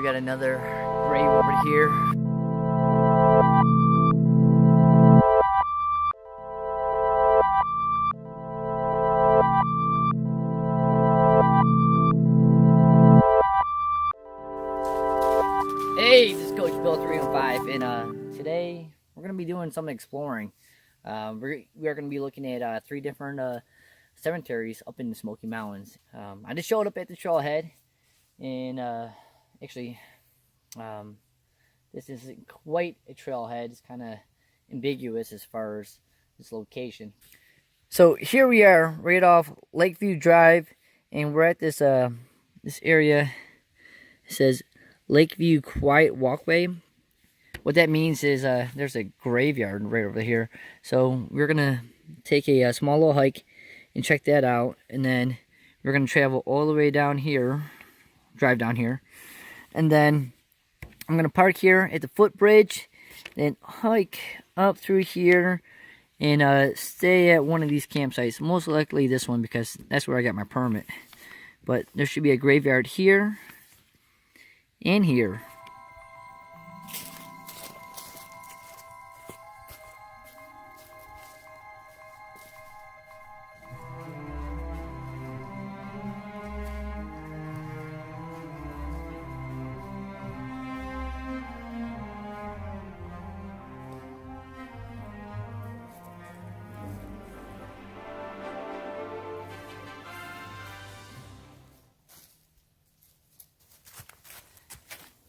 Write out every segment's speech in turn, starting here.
got another grave over here. Hey, this is Coach Bill 315, and today we're going to be doing some exploring. We are going to be looking at 3 different cemeteries up in the Smoky Mountains. I just showed up at the trailhead, and actually, this isn't quite a trailhead. It's kind of ambiguous as far as this location. So here we are, right off Lakeview Drive, and we're at this this area. It says Lakeview Quiet Walkway. What that means is there's a graveyard right over here. So we're gonna take a small little hike and check that out, and then we're gonna travel all the way down here, drive down here, and then I'm gonna park here at the footbridge, then hike up through here, and stay at one of these campsites. Most likely this one, because that's where I got my permit. But there should be a graveyard here and here.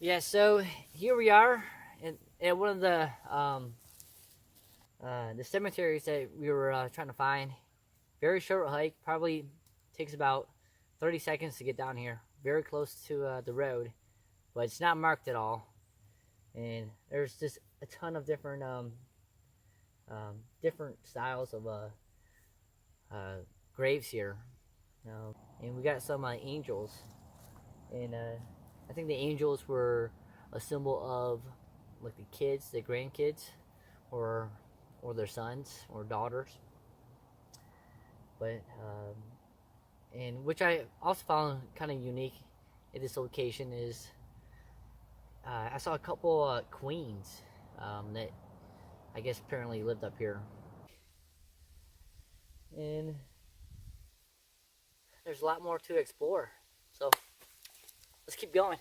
Yeah, so here we are at one of the cemeteries that we were trying to find. Very short hike, probably takes about 30 seconds to get down here. Very close to the road, but it's not marked at all. And there's just a ton of different different styles of graves here. And we got some angels, and I think the angels were a symbol of like the kids, the grandkids, or their sons or daughters. But and which I also found kind of unique at this location is I saw a couple queens that I guess apparently lived up here. And there's a lot more to explore, so let's keep going.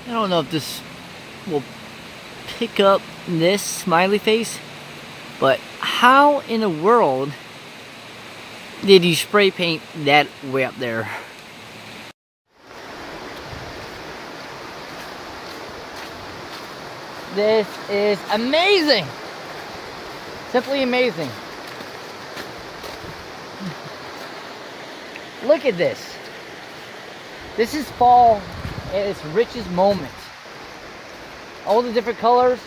I don't know if this will pick up this smiley face, but how in the world did you spray paint that way up there? This is amazing! Simply amazing. Look at this. This is fall at its richest moment. All the different colors,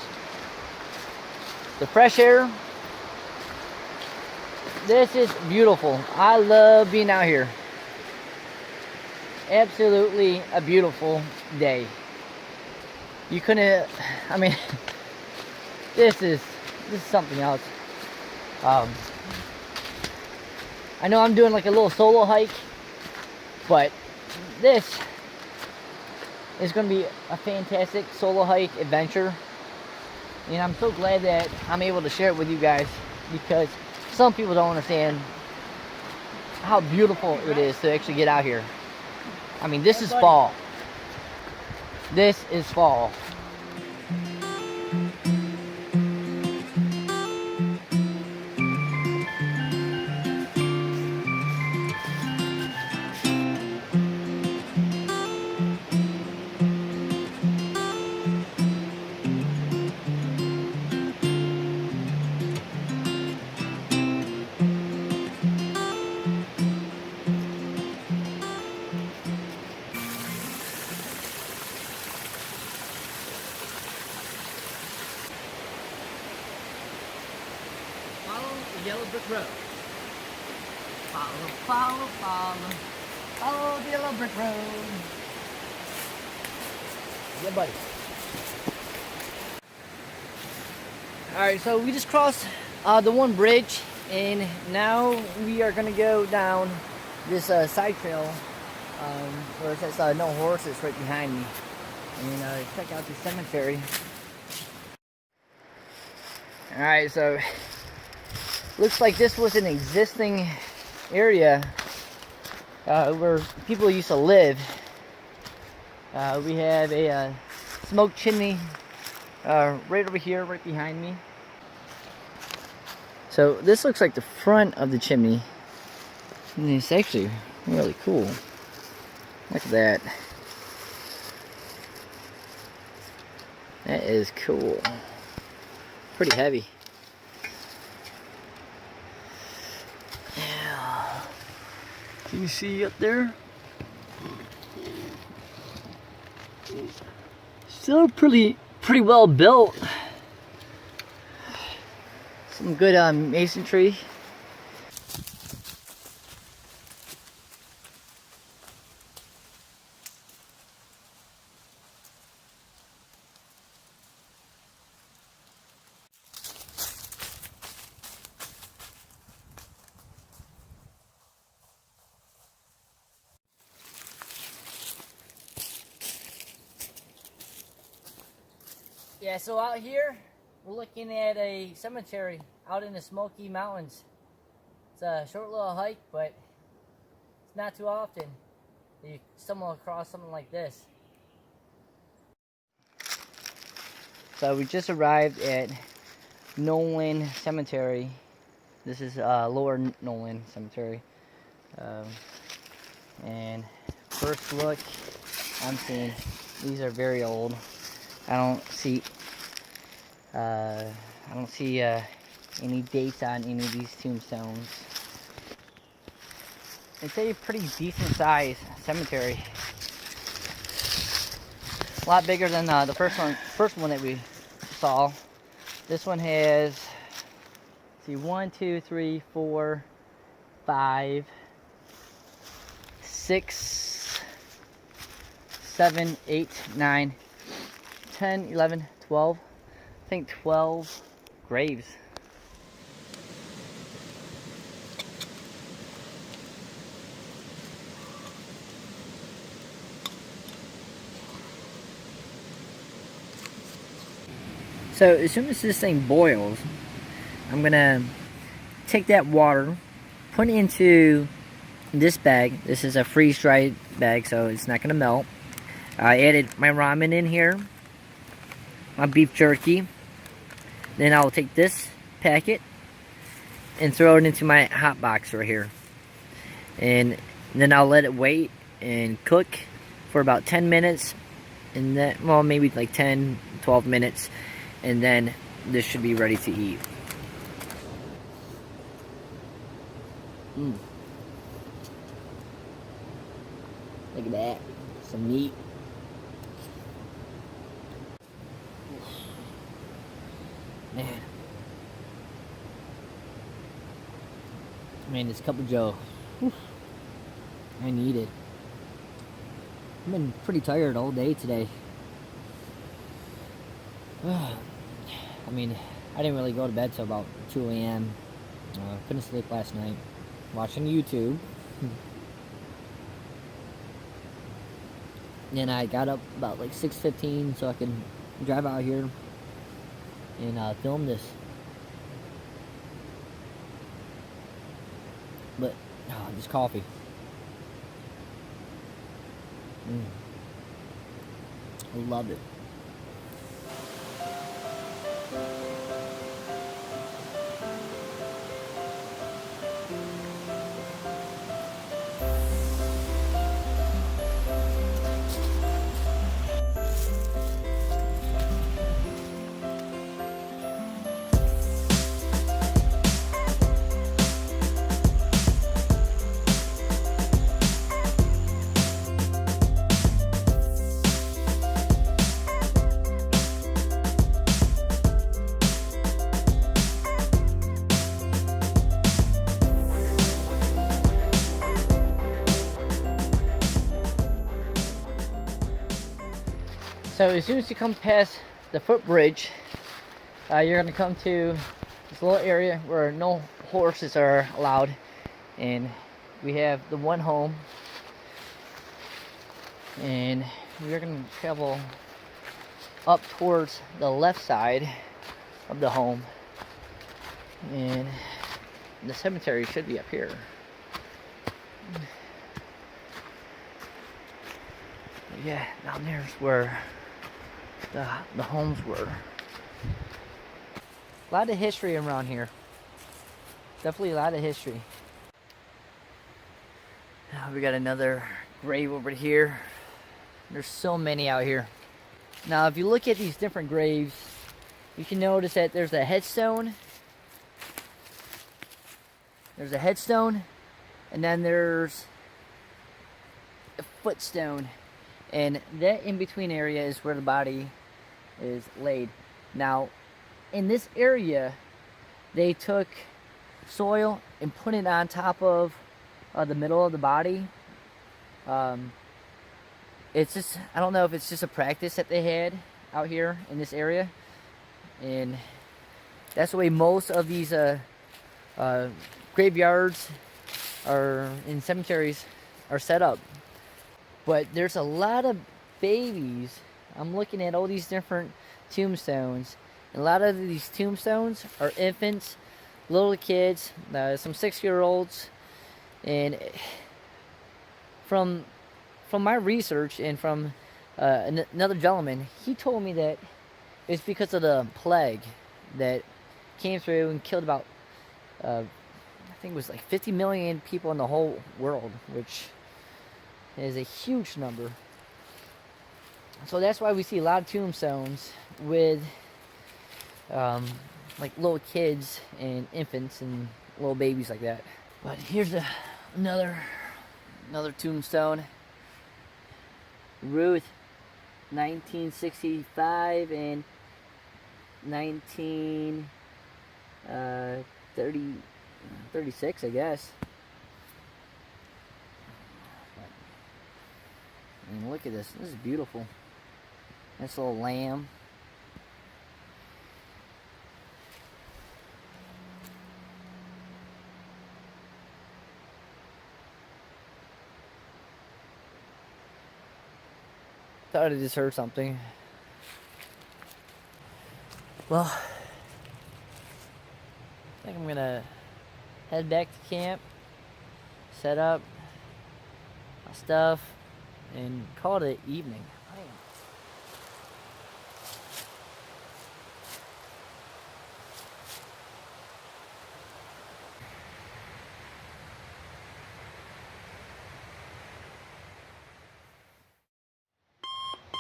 the fresh air. This is beautiful. I love being out here. Absolutely a beautiful day. You couldn't, I mean, this is something else. I know I'm doing like a little solo hike, but this is going to be a fantastic solo hike adventure, and I'm so glad that I'm able to share it with you guys, because some people don't understand how beautiful it is to actually get out here. I mean, this is fall. This is fall. brick road. Follow, follow, follow. Follow the yellow brick road. Yeah, buddy. Alright, so we just crossed the one bridge, and now we are gonna go down this side trail where it says no horses right behind me, and check out the cemetery. Alright, so looks like this was an existing area where people used to live. We have a smoke chimney right over here, right behind me. So this looks like the front of the chimney, and it's actually really cool. Look at that. That is cool. Pretty heavy. Yeah. Can you see up there? Still pretty well built. Some good masonry. Yeah, so out here, we're looking at a cemetery out in the Smoky Mountains. It's a short little hike, but it's not too often that you stumble across something like this. So we just arrived at Noland Cemetery. This is Lower Noland Cemetery. And first look, I'm seeing these are very old. I don't see any dates on any of these tombstones. It's a pretty decent size cemetery. A lot bigger than the first one that we saw. This one has, let's see, 1, 2, 3, 4, 5, 6, 7, 8, 9, 10, 11, 12. I think 12 graves. So as soon as this thing boils, I'm gonna take that water, put it into this bag. This is a freeze-dried bag, so it's not gonna melt. I added my ramen in here, my beef jerky. Then I'll take this packet and throw it into my hot box right here. And then I'll let it wait and cook for about 10 minutes. And then, well, maybe like 10, 12 minutes. And then this should be ready to eat. Look at that. Some meat. Man, this cup of joe. Whew, I need it. I've been pretty tired all day today. I mean, I didn't really go to bed till about 2 a.m. Couldn't sleep last night. Watching YouTube. And I got up about like 6:15 so I could drive out here and film this. But, this coffee. I love it. So as soon as you come past the footbridge, you're gonna come to this little area where no horses are allowed, and we have the one home, and we're gonna travel up towards the left side of the home, and the cemetery should be up here. Yeah, down there's where the homes were. A lot of history around here. Definitely a lot of history. Now we got another grave over here. There's so many out here. Now if you look at these different graves, you can notice that there's a headstone. There's a headstone, and then there's a footstone. And that in-between area is where the body is laid. Now, in this area, they took soil and put it on top of the middle of the body. It's just, I don't know if it's just a practice that they had out here in this area. And that's the way most of these graveyards are in cemeteries are set up. But there's a lot of babies. I'm looking at all these different tombstones. And a lot of these tombstones are infants, little kids, some 6-year-olds. And from my research and from another gentleman, he told me that it's because of the plague that came through and killed about, I think it was like 50 million people in the whole world, which is a huge number. So that's why we see a lot of tombstones with like little kids and infants and little babies like that. But here's another tombstone. Ruth, 1965 and 1936, I guess. I mean, look at this. This is beautiful. This little lamb. Thought I just heard something. Well, I think I'm gonna head back to camp, set up my stuff, and call it an evening.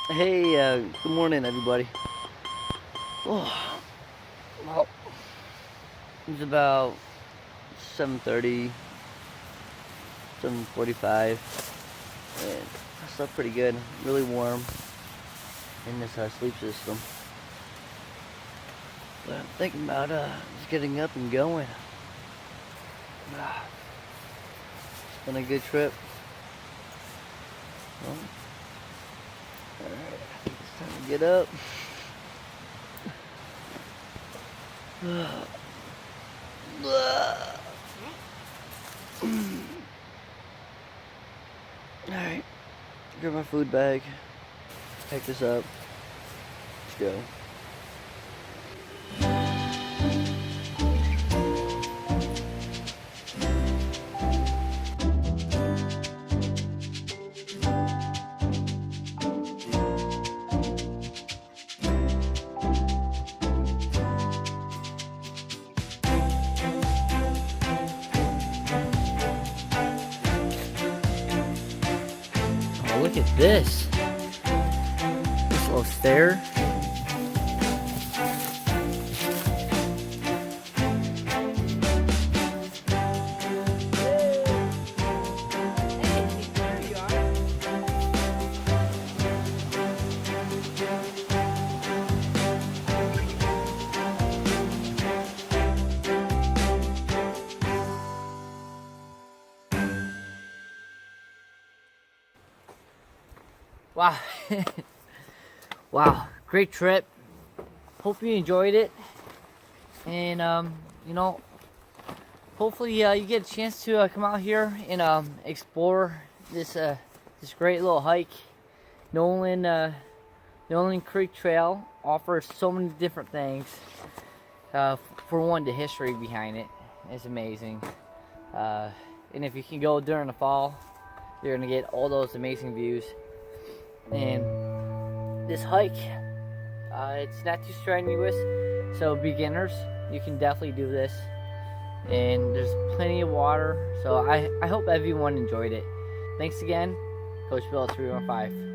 Hey, good morning, everybody. Oh, well, it's about 7:30, 7:45, and I slept pretty good. Really warm in this sleep system. But I'm thinking about just getting up and going. It's been a good trip. Well, alright, it's time to get up. Alright, grab my food bag, pick this up, let's go. Look at this. This little stair. Wow. Wow, great trip. Hope you enjoyed it. And, you know, hopefully you get a chance to come out here and explore this this great little hike. Noland Creek Trail offers so many different things. For one, the history behind it is amazing. And if you can go during the fall, you're gonna get all those amazing views. And this hike, it's not too strenuous, so beginners, you can definitely do this. And there's plenty of water, so I hope everyone enjoyed it. Thanks again, Coach Bill at 315.